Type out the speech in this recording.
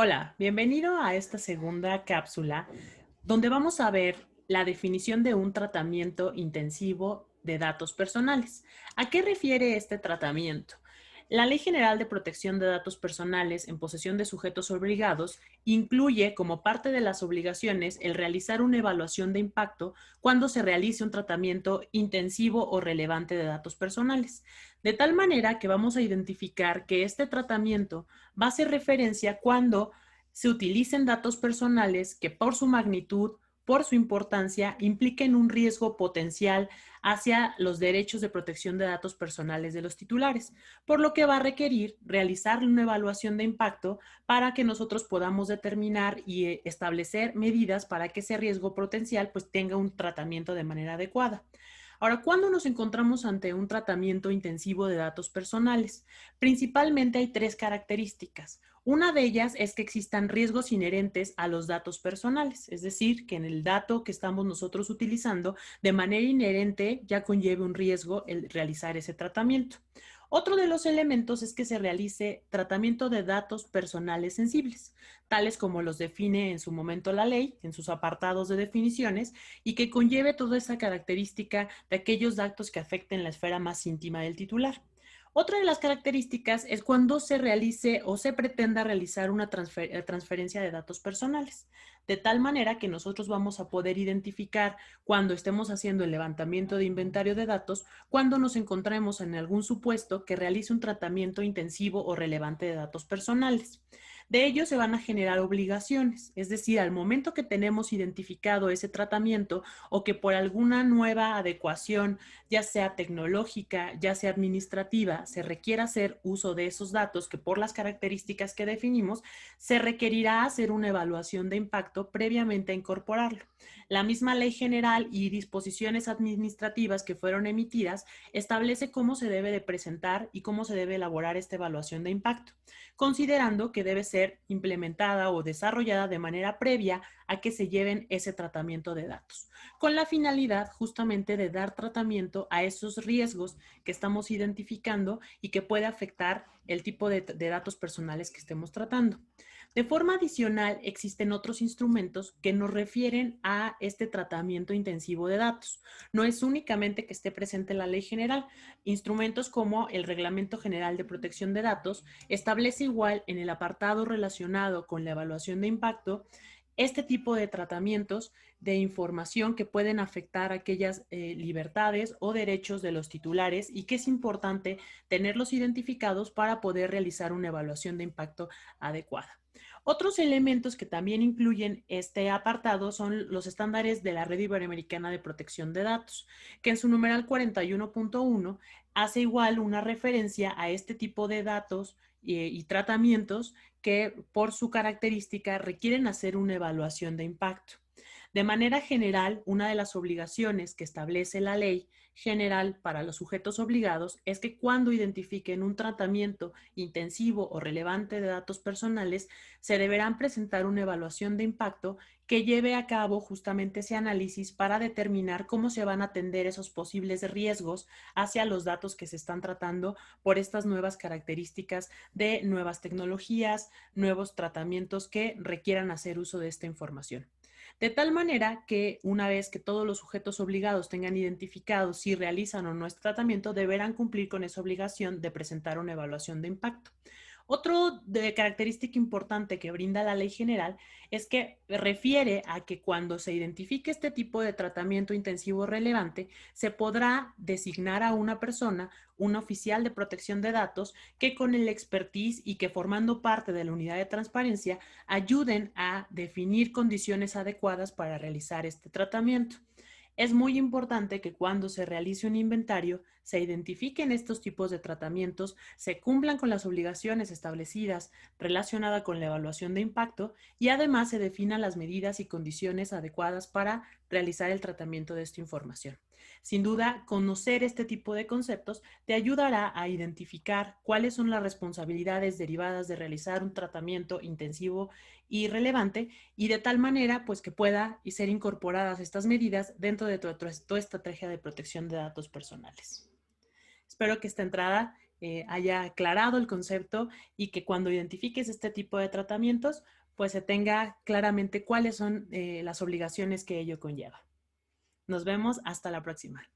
Hola, bienvenido a esta segunda cápsula donde vamos a ver la definición de un tratamiento intensivo de datos personales. ¿A qué refiere este tratamiento? La Ley General de Protección de Datos Personales en posesión de sujetos obligados incluye como parte de las obligaciones el realizar una evaluación de impacto cuando se realice un tratamiento intensivo o relevante de datos personales. De tal manera que vamos a identificar que este tratamiento va a hacer referencia cuando se utilicen datos personales que por su magnitud, por su importancia, impliquen un riesgo potencial hacia los derechos de protección de datos personales de los titulares, por lo que va a requerir realizar una evaluación de impacto para que nosotros podamos determinar y establecer medidas para que ese riesgo potencial pues tenga un tratamiento de manera adecuada. Ahora, ¿cuándo nos encontramos ante un tratamiento intensivo de datos personales? Principalmente hay tres características. Una de ellas es que existan riesgos inherentes a los datos personales, es decir, que en el dato que estamos nosotros utilizando, de manera inherente ya conlleve un riesgo el realizar ese tratamiento. Otro de los elementos es que se realice tratamiento de datos personales sensibles, tales como los define en su momento la ley, en sus apartados de definiciones, y que conlleve toda esa característica de aquellos datos que afecten la esfera más íntima del titular. Otra de las características es cuando se realice o se pretenda realizar una transferencia de datos personales, de tal manera que nosotros vamos a poder identificar cuando estemos haciendo el levantamiento de inventario de datos, cuando nos encontremos en algún supuesto que realice un tratamiento intensivo o relevante de datos personales. De ello se van a generar obligaciones, es decir, al momento que tenemos identificado ese tratamiento o que por alguna nueva adecuación, ya sea tecnológica, ya sea administrativa, se requiera hacer uso de esos datos que por las características que definimos, se requerirá hacer una evaluación de impacto previamente a incorporarlo. La misma ley general y disposiciones administrativas que fueron emitidas establece cómo se debe de presentar y cómo se debe elaborar esta evaluación de impacto, considerando que debe ser implementada o desarrollada de manera previa a que se lleven ese tratamiento de datos, con la finalidad justamente de dar tratamiento a esos riesgos que estamos identificando y que puede afectar el tipo de datos personales que estemos tratando. De forma adicional, existen otros instrumentos que nos refieren a este tratamiento intensivo de datos. No es únicamente que esté presente la ley general. Instrumentos como el Reglamento General de Protección de Datos establece igual en el apartado relacionado con la evaluación de impacto este tipo de tratamientos de información que pueden afectar aquellas libertades o derechos de los titulares y que es importante tenerlos identificados para poder realizar una evaluación de impacto adecuada. Otros elementos que también incluyen este apartado son los estándares de la Red Iberoamericana de Protección de Datos, que en su numeral 41.1 hace igual una referencia a este tipo de datos y tratamientos que por su característica requieren hacer una evaluación de impacto. De manera general, una de las obligaciones que establece la ley general para los sujetos obligados es que cuando identifiquen un tratamiento intensivo o relevante de datos personales, se deberán presentar una evaluación de impacto que lleve a cabo justamente ese análisis para determinar cómo se van a atender esos posibles riesgos hacia los datos que se están tratando por estas nuevas características de nuevas tecnologías, nuevos tratamientos que requieran hacer uso de esta información. De tal manera que una vez que todos los sujetos obligados tengan identificado si realizan o no este tratamiento, deberán cumplir con esa obligación de presentar una evaluación de impacto. Otro de característica importante que brinda la ley general es que refiere a que cuando se identifique este tipo de tratamiento intensivo relevante, se podrá designar a una persona, un oficial de protección de datos, que con el expertise y que formando parte de la unidad de transparencia ayuden a definir condiciones adecuadas para realizar este tratamiento. Es muy importante que cuando se realice un inventario se identifiquen estos tipos de tratamientos, se cumplan con las obligaciones establecidas relacionadas con la evaluación de impacto y además se definan las medidas y condiciones adecuadas para realizar el tratamiento de esta información. Sin duda, conocer este tipo de conceptos te ayudará a identificar cuáles son las responsabilidades derivadas de realizar un tratamiento intensivo y relevante y de tal manera pues que pueda ser incorporadas estas medidas dentro de tu estrategia de protección de datos personales. Espero que esta entrada haya aclarado el concepto y que cuando identifiques este tipo de tratamientos, pues se tenga claramente cuáles son las obligaciones que ello conlleva. Nos vemos hasta la próxima.